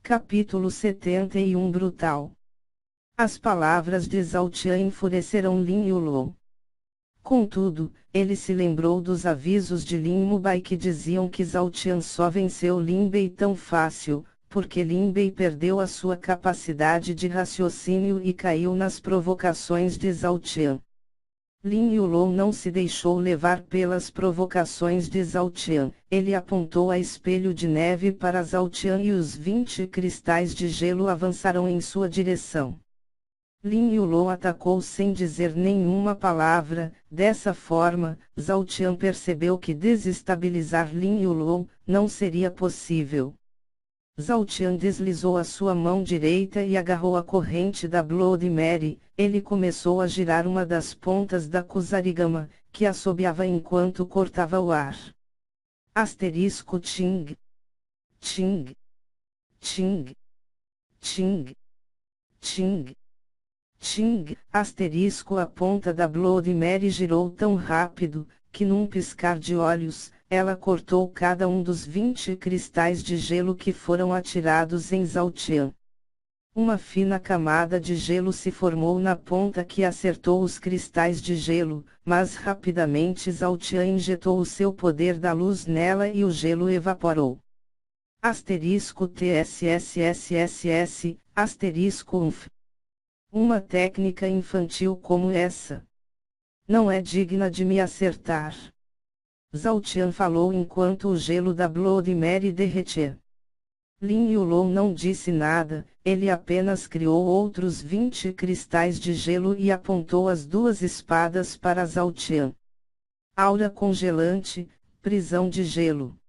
Capítulo 71 Brutal. As palavras de Zhao Tian enfureceram Lin Yulou. Contudo, ele se lembrou dos avisos de Lin Mubai que diziam que Zhao Tian só venceu Lin Bei tão fácil, porque Lin Bei perdeu a sua capacidade de raciocínio e caiu nas provocações de Zhao Tian. Lin Yulou não se deixou levar pelas provocações de Zhao Tian. Ele apontou a espelho de neve para Zhao Tian e os 20 cristais de gelo avançaram em sua direção. Lin Yulou atacou sem dizer nenhuma palavra. Dessa forma, Zhao Tian percebeu que desestabilizar Lin Yulou não seria possível. Zhao Tian deslizou a sua mão direita e agarrou a corrente da Blood Mary. Ele começou a girar uma das pontas da Kusarigama, que assobiava enquanto cortava o ar. Asterisco Ting. Ting. Ting. Ting. Ting. Ting. Asterisco. A ponta da Blood Mary girou tão rápido, que num piscar de olhos, ela cortou cada um dos 20 cristais de gelo que foram atirados em Zhao Tian. Uma fina camada de gelo se formou na ponta que acertou os cristais de gelo, mas rapidamente Zhao Tian injetou o seu poder da luz nela e o gelo evaporou. Asterisco TSSSSS, asterisco UNF. Uma técnica infantil como essa não é digna de me acertar. Zhao Tian falou enquanto o gelo da Blood Mary derretia. Lin Yulou não disse nada, ele apenas criou outros 20 cristais de gelo e apontou as duas espadas para Zhao Tian. Aura congelante, prisão de gelo.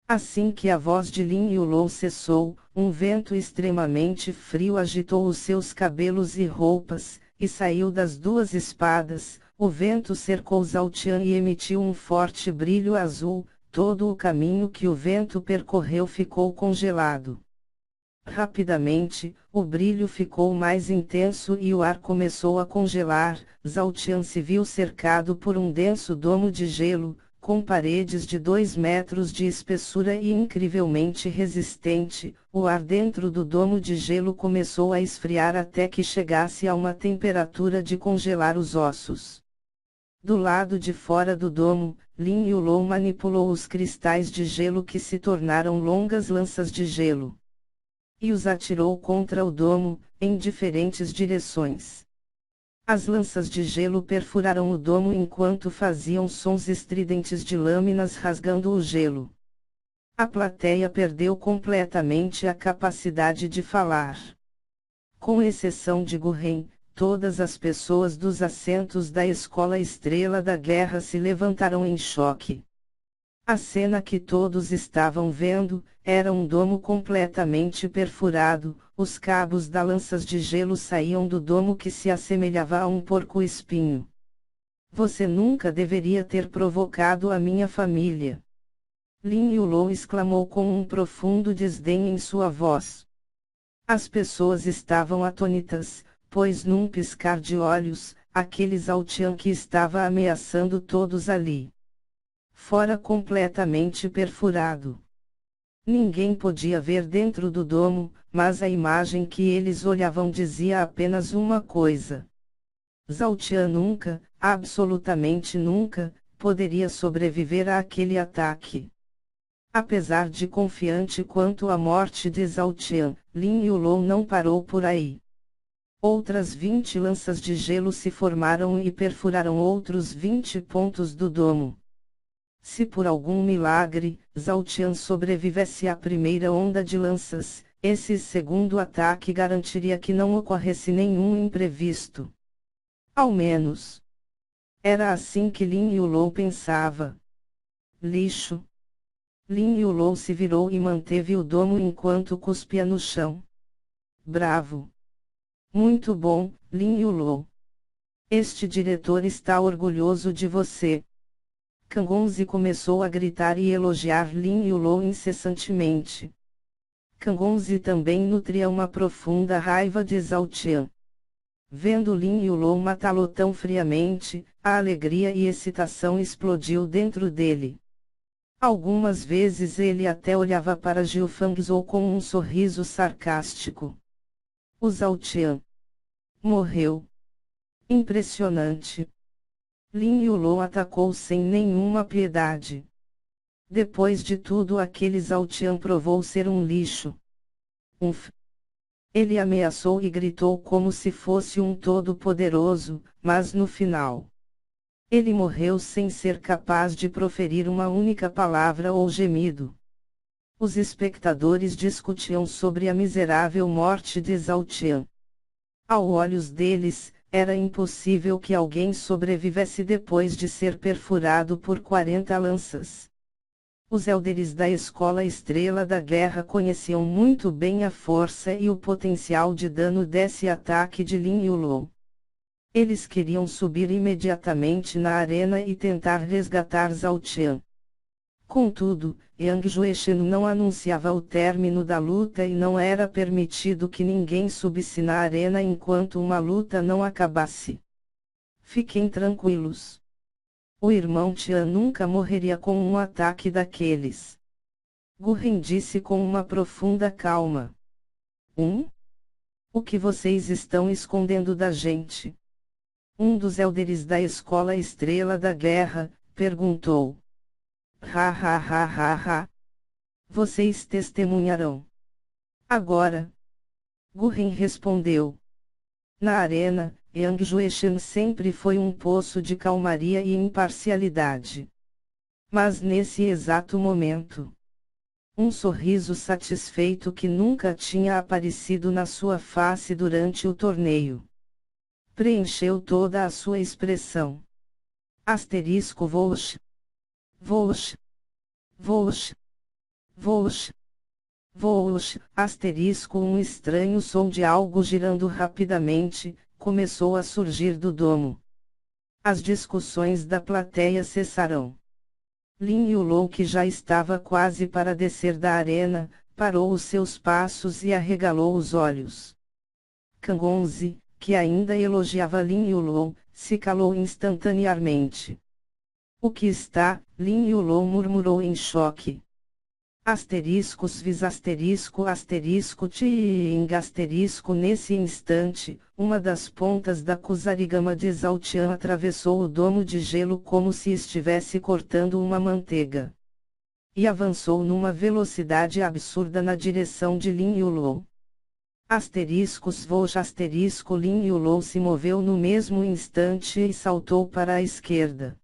Assim que a voz de Lin Yulou cessou, um vento extremamente frio agitou os seus cabelos e roupas, e saiu das duas espadas. O vento cercou Zhao Tian e emitiu um forte brilho azul. Todo o caminho que o vento percorreu ficou congelado. Rapidamente, o brilho ficou mais intenso e o ar começou a congelar. Zhao Tian se viu cercado por um denso domo de gelo, com paredes de 2 metros de espessura e incrivelmente resistente. O ar dentro do domo de gelo começou a esfriar até que chegasse a uma temperatura de congelar os ossos. Do lado de fora do domo, Lin Yulou manipulou os cristais de gelo que se tornaram longas lanças de gelo. E os atirou contra o domo, em diferentes direções. As lanças de gelo perfuraram o domo enquanto faziam sons estridentes de lâminas rasgando o gelo. A plateia perdeu completamente a capacidade de falar. Com exceção de Gurren, todas as pessoas dos assentos da Escola Estrela da Guerra se levantaram em choque. A cena que todos estavam vendo era um domo completamente perfurado. Os cabos das lanças de gelo saíam do domo que se assemelhava a um porco-espinho. Você nunca deveria ter provocado a minha família. Lin Yulou exclamou com um profundo desdém em sua voz. As pessoas estavam atônitas, pois num piscar de olhos, aquele Zhao Tian que estava ameaçando todos ali fora completamente perfurado. Ninguém podia ver dentro do domo, mas a imagem que eles olhavam dizia apenas uma coisa. Zhao Tian nunca, absolutamente nunca, poderia sobreviver àquele ataque. Apesar de confiante quanto à morte de Zhao Tian, Lin Yulou não parou por aí. Outras 20 lanças de gelo se formaram e perfuraram outros 20 pontos do domo. Se por algum milagre, Zhao Tian sobrevivesse à primeira onda de lanças, esse segundo ataque garantiria que não ocorresse nenhum imprevisto. Ao menos. Era assim que Lin Yulou pensava. Lixo. Lin Yulou se virou e manteve o domo enquanto cuspia no chão. Bravo. Muito bom, Lin Yulou. Este diretor está orgulhoso de você. Kang Onze começou a gritar e elogiar Lin Yulou incessantemente. Kang Onze também nutria uma profunda raiva de Zhao Tian. Vendo Lin Yulou matá-lo tão friamente, a alegria e excitação explodiu dentro dele. Algumas vezes ele até olhava para Jiu Fangzhou com um sorriso sarcástico. O Zhao Tian morreu. Impressionante. Lin Yulou atacou sem nenhuma piedade. Depois de tudo, aquele Zhao Tian provou ser um lixo. Ele ameaçou e gritou como se fosse um todo-poderoso, mas no final, ele morreu sem ser capaz de proferir uma única palavra ou gemido. Os espectadores discutiam sobre a miserável morte de Zhao Tian. Aos olhos deles, era impossível que alguém sobrevivesse depois de ser perfurado por 40 lanças. Os élderes da Escola Estrela da Guerra conheciam muito bem a força e o potencial de dano desse ataque de Lin Yulou. Eles queriam subir imediatamente na arena e tentar resgatar Zhao Tian. Contudo, Yang Jueshen não anunciava o término da luta e não era permitido que ninguém subisse na arena enquanto uma luta não acabasse. Fiquem tranquilos. O irmão Tian nunca morreria com um ataque daqueles. Gu Ren disse com uma profunda calma. O que vocês estão escondendo da gente? Um dos élderes da Escola Estrela da Guerra perguntou. Ha ha ha ha ha. Vocês testemunharão. Agora. Gu Ren respondeu. Na arena, Yang Jueshen sempre foi um poço de calmaria e imparcialidade. Mas nesse exato momento, um sorriso satisfeito que nunca tinha aparecido na sua face durante o torneio preencheu toda a sua expressão. Asterisco Vosh. Vosh. Vosh. Vosh. Vosh. Asterisco um estranho som de algo girando rapidamente começou a surgir do domo. As discussões da plateia cessaram. Lin Yulou, que já estava quase para descer da arena, parou os seus passos e arregalou os olhos. Kang Onze, que ainda elogiava Lin Yulou, se calou instantaneamente. O que está? Lin Yulou murmurou em choque. Asteriscos vis asterisco asterisco ting asterisco nesse instante, uma das pontas da Kusarigama de Zhao Tian atravessou o domo de gelo como se estivesse cortando uma manteiga. E avançou numa velocidade absurda na direção de Lin Yulou. Asteriscos Vosh asterisco Lin Yulou se moveu no mesmo instante e saltou para a esquerda.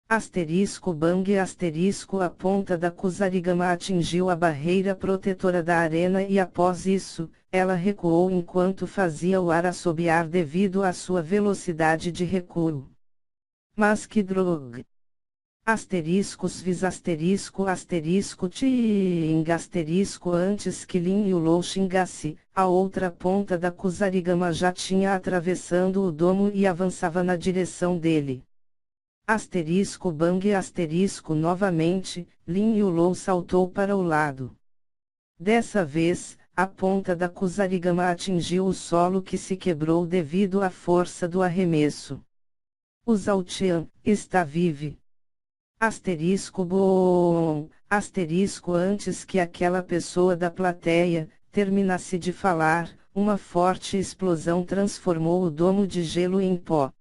Asterisco bang asterisco a ponta da Kusarigama atingiu a barreira protetora da arena e após isso, ela recuou enquanto fazia o ar assobiar devido à sua velocidade de recuo. Mas que droga! Asteriscos vis asterisco asterisco ting asterisco antes que Lin Yulou xingasse, a outra ponta da Kusarigama já tinha atravessando o domo e avançava na direção dele. Asterisco bang asterisco novamente, Lin Yulou saltou para o lado. Dessa vez, a ponta da Kusarigama atingiu o solo que se quebrou devido à força do arremesso. O Zhao Tian está vivo. Asterisco bom, asterisco antes que aquela pessoa da plateia terminasse de falar, uma forte explosão transformou o domo de gelo em pó.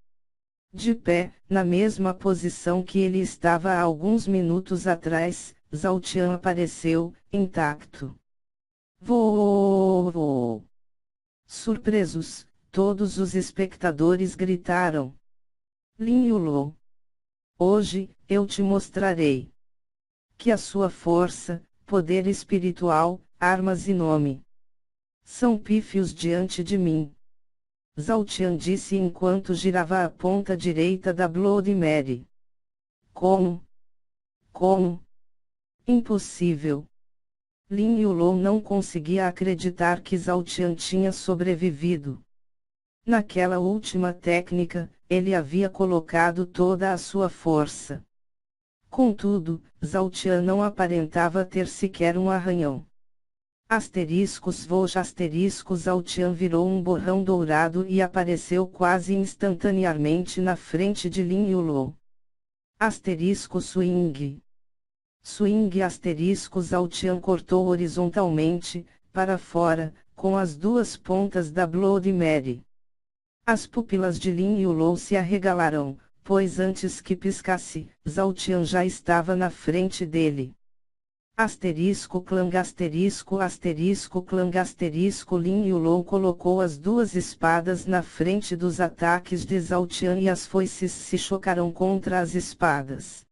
De pé, na mesma posição que ele estava há alguns minutos atrás, Zhao Tian apareceu, intacto. Voou! Surpresos, todos os espectadores gritaram. Lin Yulou. Hoje, eu te mostrarei. Que a sua força, poder espiritual, armas e nome são pífios diante de mim. Zhao Tian disse enquanto girava a ponta direita da Bloody Mary. Como? Impossível. Lin Yulou não conseguia acreditar que Zhao Tian tinha sobrevivido. Naquela última técnica, ele havia colocado toda a sua força. Contudo, Zhao Tian não aparentava ter sequer um arranhão. Asteriscos Vosh asterisco Zhao Tian virou um borrão dourado e apareceu quase instantaneamente na frente de Lin Yulou. Asterisco swing. Swing asterisco Zhao Tian cortou horizontalmente, para fora, com as duas pontas da Bloody Mary. As pupilas de Lin Yulou se arregalaram, pois antes que piscasse, Zhao Tian já estava na frente dele. Asterisco clang asterisco Lin Yulou colocou as duas espadas na frente dos ataques de Zhao Tian e as foices se chocaram contra as espadas.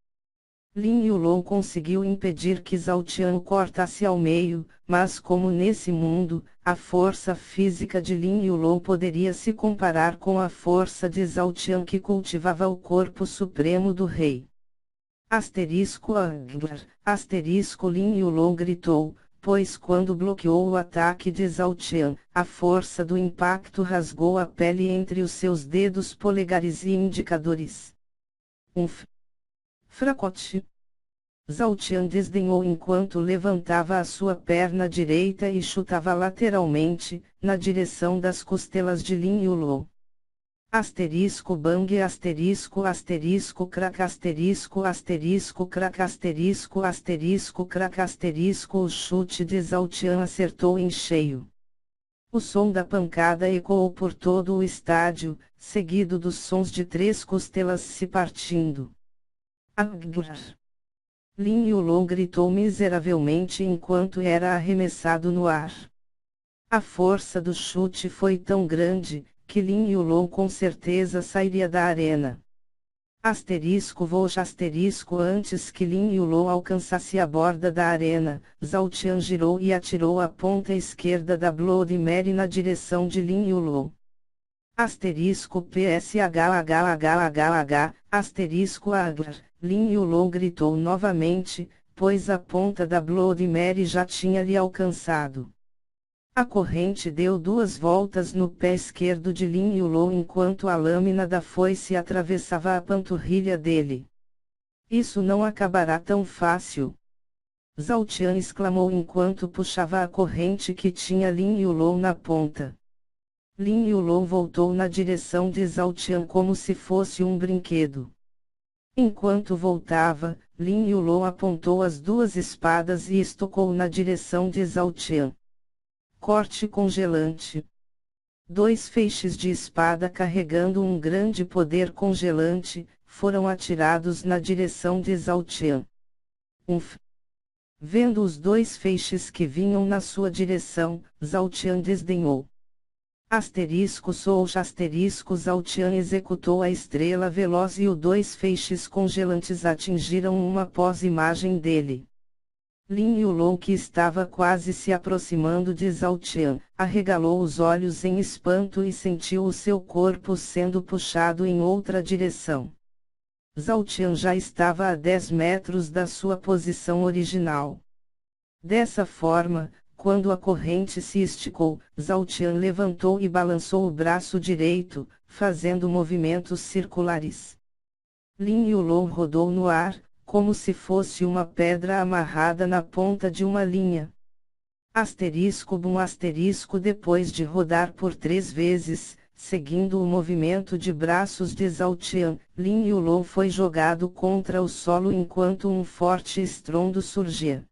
Lin Yulou conseguiu impedir que Zhao Tian o cortasse ao meio, mas como nesse mundo, a força física de Lin Yulou poderia se comparar com a força de Zhao Tian que cultivava o corpo supremo do rei. Asterisco Lin Yulou gritou, pois quando bloqueou o ataque de Zhao Tian, a força do impacto rasgou a pele entre os seus dedos polegares e indicadores. Fracote. Zhao Tian desdenhou enquanto levantava a sua perna direita e chutava lateralmente, na direção das costelas de Lin Yulou. Asterisco bang asterisco crack asterisco crack asterisco o chute de Zhao Tian acertou em cheio. O som da pancada ecoou por todo o estádio, seguido dos sons de 3 costelas se partindo. Agrar. Lin Yulou gritou miseravelmente enquanto era arremessado no ar. A força do chute foi tão grande, que Lin Yulou com certeza sairia da arena. Antes que Lin Yulou alcançasse a borda da arena, Zhao Tian girou e atirou a ponta esquerda da Bloody Mary na direção de Lin Yulou. Aglar. Lin Yulou gritou novamente, pois a ponta da Bloody Mary já tinha lhe alcançado. A corrente deu 2 voltas no pé esquerdo de Lin Yulou enquanto a lâmina da foice atravessava a panturrilha dele. Isso não acabará tão fácil. Zhao Tian exclamou enquanto puxava a corrente que tinha Lin Yulou na ponta. Lin Yulou voltou na direção de Zhao Tian como se fosse um brinquedo. Enquanto voltava, Lin Yulou apontou as 2 espadas e estocou na direção de Zhao Tian. Corte congelante. 2 feixes de espada carregando um grande poder congelante, foram atirados na direção de Zhao Tian. Vendo os 2 feixes que vinham na sua direção, Zhao Tian desdenhou. Zhao Tian executou a estrela veloz e os 2 feixes congelantes atingiram uma pós-imagem dele. Lin Yulou, que estava quase se aproximando de Zhao Tian, arregalou os olhos em espanto e sentiu o seu corpo sendo puxado em outra direção. Zhao Tian já estava a 10 metros da sua posição original. Dessa forma, quando a corrente se esticou, Zhao Tian levantou e balançou o braço direito, fazendo movimentos circulares. Lin Yulou rodou no ar, como se fosse uma pedra amarrada na ponta de uma linha. Depois de rodar por 3 vezes, seguindo o movimento de braços de Zhao Tian, Lin Yulou foi jogado contra o solo enquanto um forte estrondo surgia.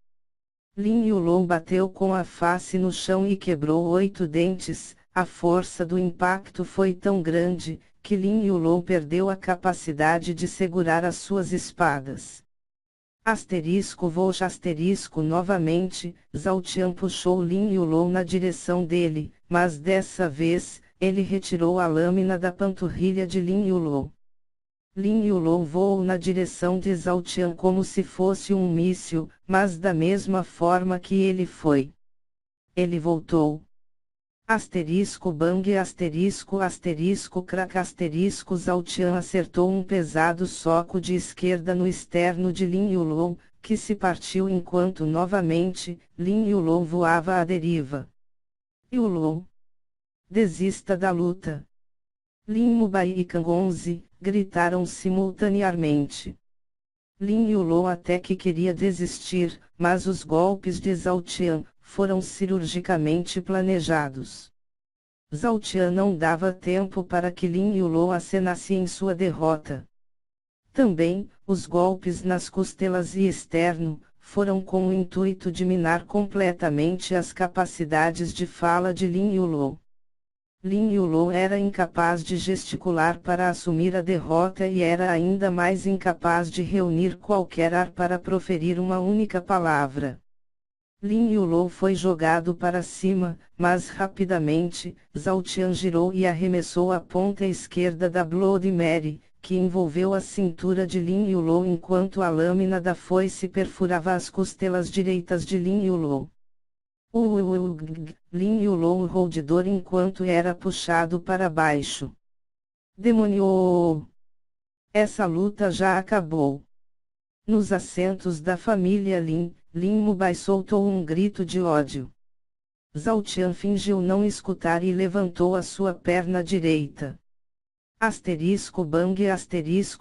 Lin Yulou bateu com a face no chão e quebrou 8 dentes. A força do impacto foi tão grande, que Lin Yulou perdeu a capacidade de segurar as suas espadas. Novamente, Zhao Tian puxou Lin Yulou na direção dele, mas dessa vez, ele retirou a lâmina da panturrilha de Lin Yulou. Lin Yulou voou na direção de Zhao Tian como se fosse um míssil, mas da mesma forma que ele foi. Ele voltou. Bang crack Zhao Tian acertou um pesado soco de esquerda no externo de Lin Yulou, que se partiu enquanto novamente, Lin Yulou voava à deriva. Yulou! Desista da luta! Lin Mubai e Kang 11, gritaram simultaneamente. Lin Yulou até que queria desistir, mas os golpes de Zhao Tian foram cirurgicamente planejados. Zhao Tian não dava tempo para que Lin Yulou acenasse em sua derrota. Também, os golpes nas costelas e externo, foram com o intuito de minar completamente as capacidades de fala de Lin Yulou. Lin Yulou era incapaz de gesticular para assumir a derrota e era ainda mais incapaz de reunir qualquer ar para proferir uma única palavra. Lin Yulou foi jogado para cima, mas rapidamente, Zhao Tian girou e arremessou a ponta esquerda da Bloody Mary, que envolveu a cintura de Lin Yulou enquanto a lâmina da foice perfurava as costelas direitas de Lin Yulou. Lin Yulou urrou de dor enquanto era puxado para baixo. Demônio! Essa luta já acabou. Nos assentos da família Lin, Lin Mubai soltou um grito de ódio. Zhao Tian fingiu não escutar e levantou a sua perna direita. Bang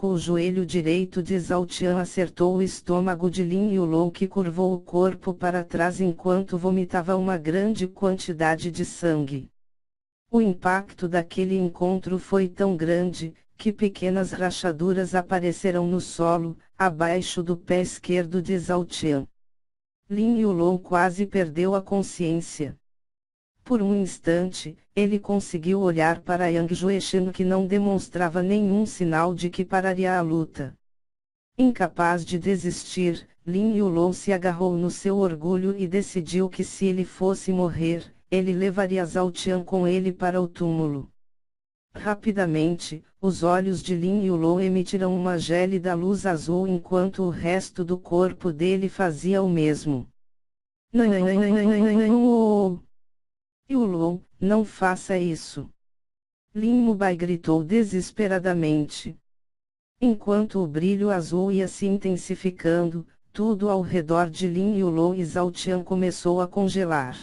o joelho direito de Zhao Tian acertou o estômago de Lin Yulou, que curvou o corpo para trás enquanto vomitava uma grande quantidade de sangue. O impacto daquele encontro foi tão grande, que pequenas rachaduras apareceram no solo, abaixo do pé esquerdo de Zhao Tian. Lin Yulou quase perdeu a consciência. Por um instante, ele conseguiu olhar para Yang Jueshen, que não demonstrava nenhum sinal de que pararia a luta. Incapaz de desistir, Lin Yulou se agarrou no seu orgulho e decidiu que se ele fosse morrer, ele levaria Zhao Tian com ele para o túmulo. Rapidamente, os olhos de Lin Yulou emitiram uma gélida luz azul enquanto o resto do corpo dele fazia o mesmo. Yulou, não faça isso! Lin Mubai gritou desesperadamente. Enquanto o brilho azul ia se intensificando, tudo ao redor de Lin Yulou e Zhao Tian começou a congelar.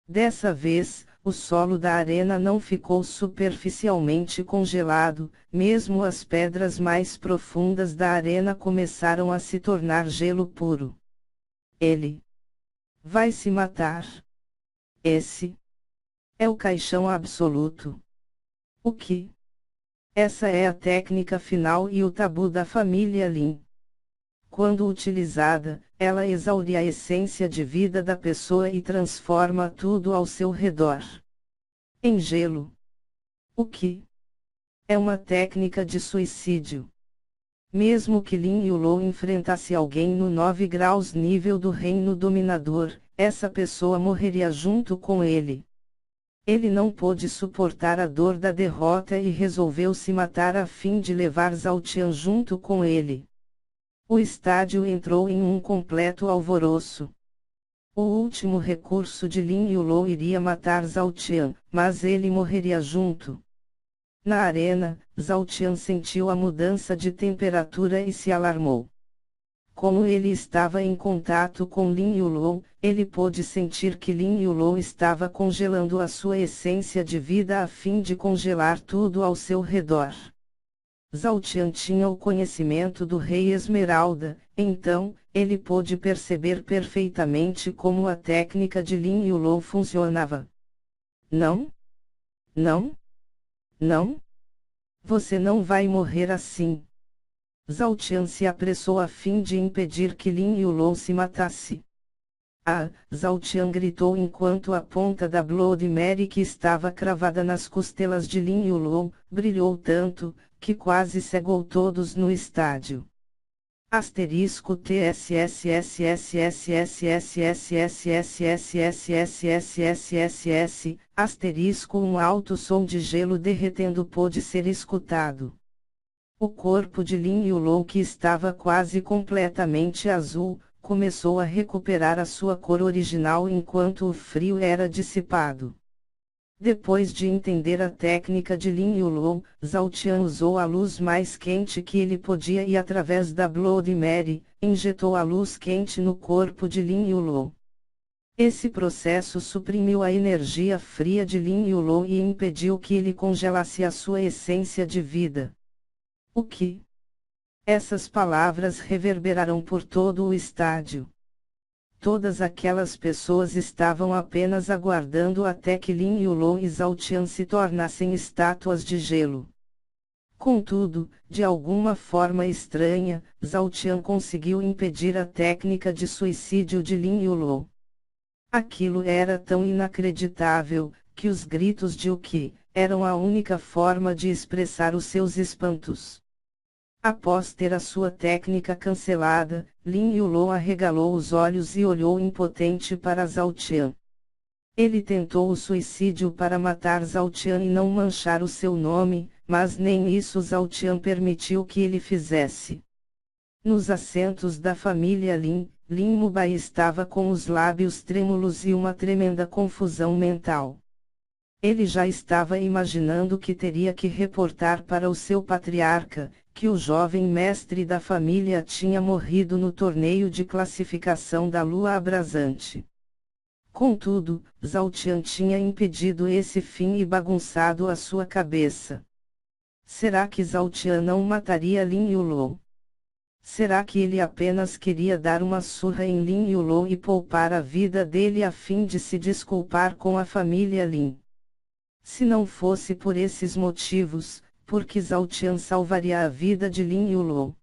Dessa vez, o solo da arena não ficou superficialmente congelado, mesmo as pedras mais profundas da arena começaram a se tornar gelo puro. Ele vai se matar. Esse é o caixão absoluto. O que? Essa é a técnica final e o tabu da família Lin. Quando utilizada, ela exaure a essência de vida da pessoa e transforma tudo ao seu redor em gelo. O que? É uma técnica de suicídio. Mesmo que Lin Yulou enfrentasse alguém no 9 graus nível do reino dominador, essa pessoa morreria junto com ele. Ele não pôde suportar a dor da derrota e resolveu se matar a fim de levar Zhao Tian junto com ele. O estádio entrou em um completo alvoroço. O último recurso de Lin Yulou iria matar Zhao Tian, mas ele morreria junto. Na arena, Zhao Tian sentiu a mudança de temperatura e se alarmou. Como ele estava em contato com Lin Yulou, ele pôde sentir que Lin Yulou estava congelando a sua essência de vida a fim de congelar tudo ao seu redor. Zhao Tian tinha o conhecimento do Rei Esmeralda, então, ele pôde perceber perfeitamente como a técnica de Lin Yulou funcionava. Não? Não? Não? Você não vai morrer assim. Zhao Tian se apressou a fim de impedir que Lin Yulou se matasse. Ah! Zhao Tian gritou enquanto a ponta da Bloody Mary, que estava cravada nas costelas de Lin Yulou, brilhou tanto, que quase cegou todos no estádio. Um alto som de gelo derretendo pôde ser escutado. O corpo de Lin Yulou, que estava quase completamente azul, começou a recuperar a sua cor original enquanto o frio era dissipado. Depois de entender a técnica de Lin Yulou, Zhao Tian usou a luz mais quente que ele podia e através da Bloody Mary, injetou a luz quente no corpo de Lin Yulou. Esse processo suprimiu a energia fria de Lin Yulou e impediu que ele congelasse a sua essência de vida. O que? Essas palavras reverberaram por todo o estádio. Todas aquelas pessoas estavam apenas aguardando até que Lin Yulou e Zhao Tian se tornassem estátuas de gelo. Contudo, de alguma forma estranha, Zhao Tian conseguiu impedir a técnica de suicídio de Lin Yulou. Aquilo era tão inacreditável, que os gritos de Uqi eram a única forma de expressar os seus espantos. Após ter a sua técnica cancelada, Lin Yulou arregalou os olhos e olhou impotente para Zhao Tian. Ele tentou o suicídio para matar Zhao Tian e não manchar o seu nome, mas nem isso Zhao Tian permitiu que ele fizesse. Nos assentos da família Lin, Lin Mubai estava com os lábios trêmulos e uma tremenda confusão mental. Ele já estava imaginando que teria que reportar para o seu patriarca, que o jovem mestre da família tinha morrido no torneio de classificação da Lua Abrasante. Contudo, Zhao Tian tinha impedido esse fim e bagunçado a sua cabeça. Será que Zhao Tian não mataria Lin Yulou? Será que ele apenas queria dar uma surra em Lin Yulou e poupar a vida dele a fim de se desculpar com a família Lin? Se não fosse por esses motivos, por que Zhao Tian salvaria a vida de Lin Yulou?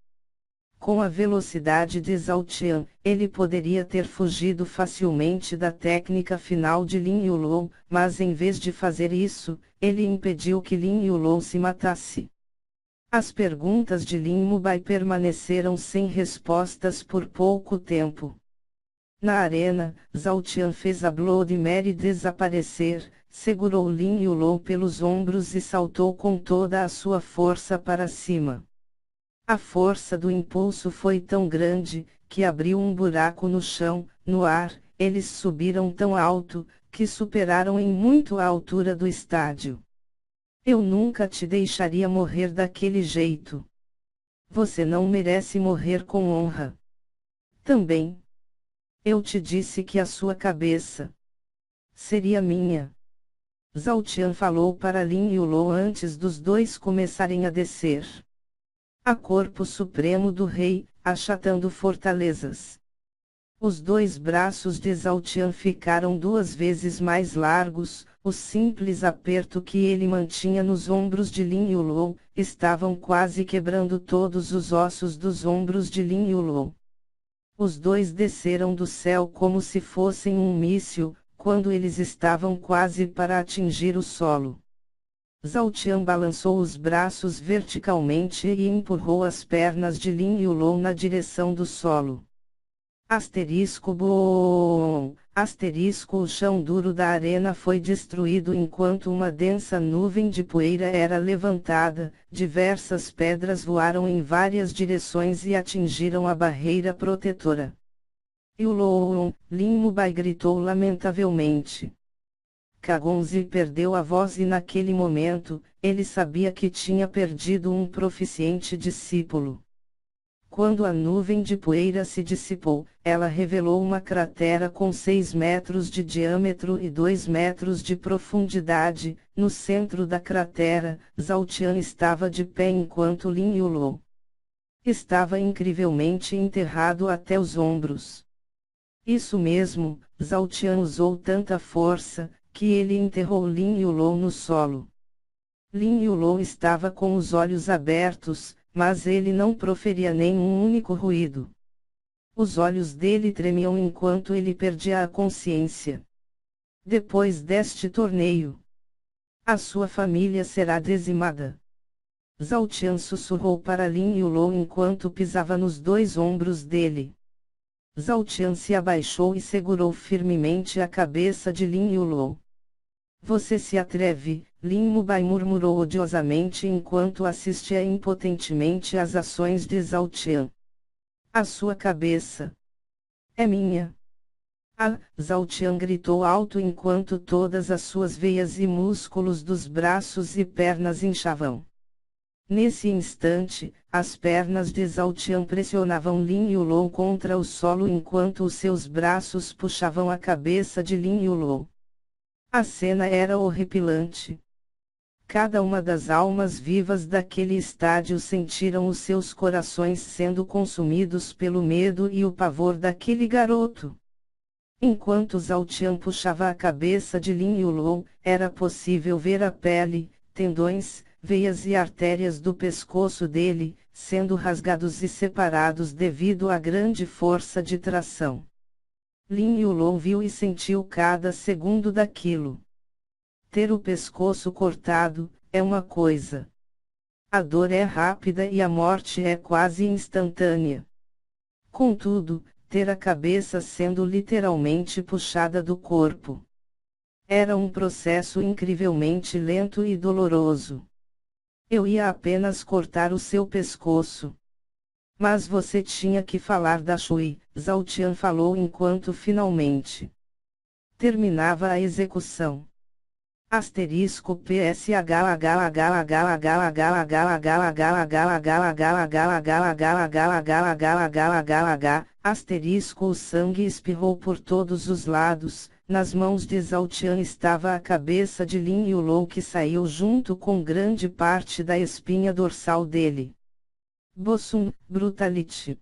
Com a velocidade de Zhao Tian, ele poderia ter fugido facilmente da técnica final de Lin Yulou, mas em vez de fazer isso, ele impediu que Lin Yulou se matasse. As perguntas de Lin Mubai permaneceram sem respostas por pouco tempo. Na arena, Zhao Tian fez a Bloody Mary desaparecer, segurou Lin Yulou pelos ombros e saltou com toda a sua força para cima. A força do impulso foi tão grande, que abriu um buraco no chão. No ar, eles subiram tão alto, que superaram em muito a altura do estádio. Eu nunca te deixaria morrer daquele jeito. Você não merece morrer com honra. Também. Eu te disse que a sua cabeça seria minha. Zhao Tian falou para Lin Yulou antes dos dois começarem a descer. A corpo supremo do rei, achatando fortalezas. Os dois braços de Zhao Tian ficaram 2 vezes mais largos, o simples aperto que ele mantinha nos ombros de Lin Yulou, estavam quase quebrando todos os ossos dos ombros de Lin Yulou. Os dois desceram do céu como se fossem um míssil, quando eles estavam quase para atingir o solo. Zhao Tian balançou os braços verticalmente e empurrou as pernas de Lin Yulou na direção do solo. Asterisco boom, asterisco o chão duro da arena foi destruído enquanto uma densa nuvem de poeira era levantada, diversas pedras voaram em várias direções e atingiram a barreira protetora. Yulou, Lin Mubai gritou lamentavelmente. Kagonzi perdeu a voz e naquele momento, ele sabia que tinha perdido um proficiente discípulo. Quando a nuvem de poeira se dissipou, ela revelou uma cratera com 6 metros de diâmetro e 2 metros de profundidade. No centro da cratera, Zhao Tian estava de pé enquanto Lin Yulou estava incrivelmente enterrado até os ombros. Isso mesmo, Zhao Tian usou tanta força, que ele enterrou Lin Yulou no solo. Lin Yulou estava com os olhos abertos, mas ele não proferia nenhum único ruído. Os olhos dele tremiam enquanto ele perdia a consciência. Depois deste torneio, a sua família será dizimada. Zhao Tian sussurrou para Lin Yulou enquanto pisava nos 2 ombros dele. Zhao Tian se abaixou e segurou firmemente a cabeça de Lin Yulou. Você se atreve, Lin Mubai murmurou odiosamente enquanto assistia impotentemente às ações de Zhao Tian. A sua cabeça é minha. Ah! Zhao Tian gritou alto enquanto todas as suas veias e músculos dos braços e pernas inchavam. Nesse instante, as pernas de Zhao Tian pressionavam Lin Yulou contra o solo enquanto os seus braços puxavam a cabeça de Lin Yulou. A cena era horripilante. Cada uma das almas vivas daquele estádio sentiram os seus corações sendo consumidos pelo medo e o pavor daquele garoto. Enquanto Zhao Tian puxava a cabeça de Lin Yulou, era possível ver a pele, tendões, veias e artérias do pescoço dele, sendo rasgados e separados devido à grande força de tração. Lin Yulong viu e sentiu cada segundo daquilo. Ter o pescoço cortado, é uma coisa. A dor é rápida e a morte é quase instantânea. Contudo, ter a cabeça sendo literalmente puxada do corpo. Era um processo incrivelmente lento e doloroso. Eu ia apenas cortar o seu pescoço. Mas você tinha que falar da Shui, Zhao Tian falou enquanto finalmente terminava a execução. Asterisco asterisco o sangue espirrou por todos os lados, nas mãos de Zhao Tian estava a cabeça de Lin Yulong que saiu junto com grande parte da espinha dorsal dele. Bosun, Brutality.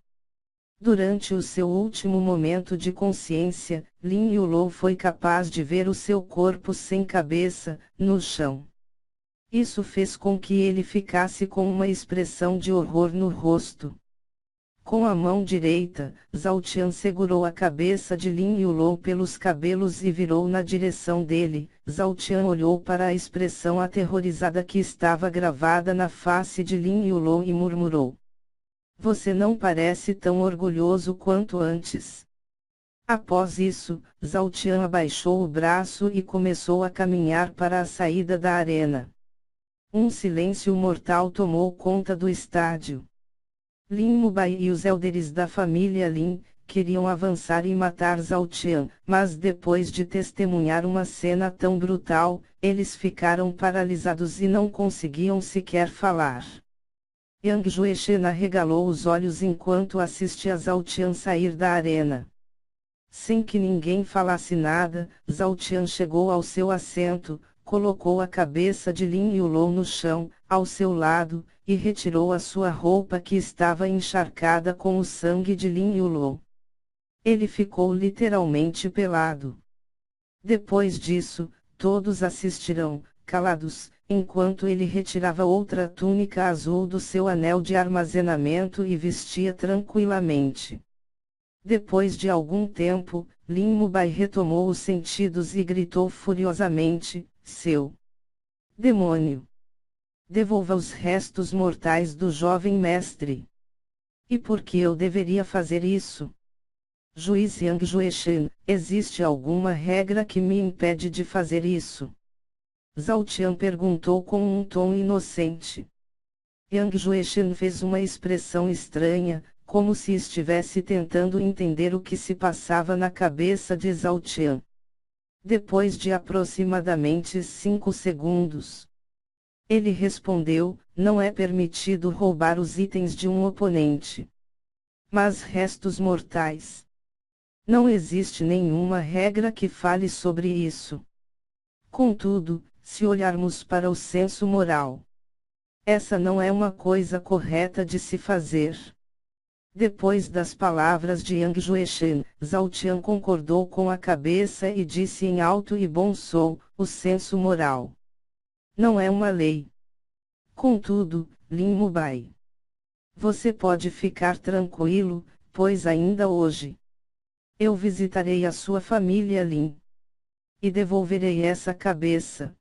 Durante o seu último momento de consciência, Lin Yulong foi capaz de ver o seu corpo sem cabeça, no chão. Isso fez com que ele ficasse com uma expressão de horror no rosto. Com a mão direita, Zhao Tian segurou a cabeça de Lin Yulong pelos cabelos e virou na direção dele. Zhao Tian olhou para a expressão aterrorizada que estava gravada na face de Lin Yulong e murmurou: "Você não parece tão orgulhoso quanto antes." Após isso, Zhao Tian abaixou o braço e começou a caminhar para a saída da arena. Um silêncio mortal tomou conta do estádio. Lin Mubai e os élderes da família Lin queriam avançar e matar Zhao Tian, mas depois de testemunhar uma cena tão brutal, eles ficaram paralisados e não conseguiam sequer falar. Yang Jueshen arregalou os olhos enquanto assistia Zhao Tian sair da arena. Sem que ninguém falasse nada, Zhao Tian chegou ao seu assento, colocou a cabeça de Lin Yulong no chão, ao seu lado, e retirou a sua roupa que estava encharcada com o sangue de Lin Yulong. Ele ficou literalmente pelado. Depois disso, todos assistirão, calados, enquanto ele retirava outra túnica azul do seu anel de armazenamento e vestia tranquilamente. Depois de algum tempo, Lin Mubai retomou os sentidos e gritou furiosamente: "Seu demônio! Devolva os restos mortais do jovem mestre." "E por que eu deveria fazer isso?" Juiz Yang Jueshen, existe alguma regra que me impede de fazer isso? Zhao Tian perguntou com um tom inocente. Yang Jueshen fez uma expressão estranha, como se estivesse tentando entender o que se passava na cabeça de Zhao Tian. Depois de aproximadamente 5 segundos, ele respondeu: "Não é permitido roubar os itens de um oponente. Mas restos mortais? Não existe nenhuma regra que fale sobre isso. Contudo, se olharmos para o senso moral, essa não é uma coisa correta de se fazer." Depois das palavras de Yang Jueshen, Zhao Tian concordou com a cabeça e disse em alto e bom som: "O senso moral não é uma lei." Contudo, Lin Mubai, você pode ficar tranquilo, pois ainda hoje eu visitarei a sua família Lin. E devolverei essa cabeça.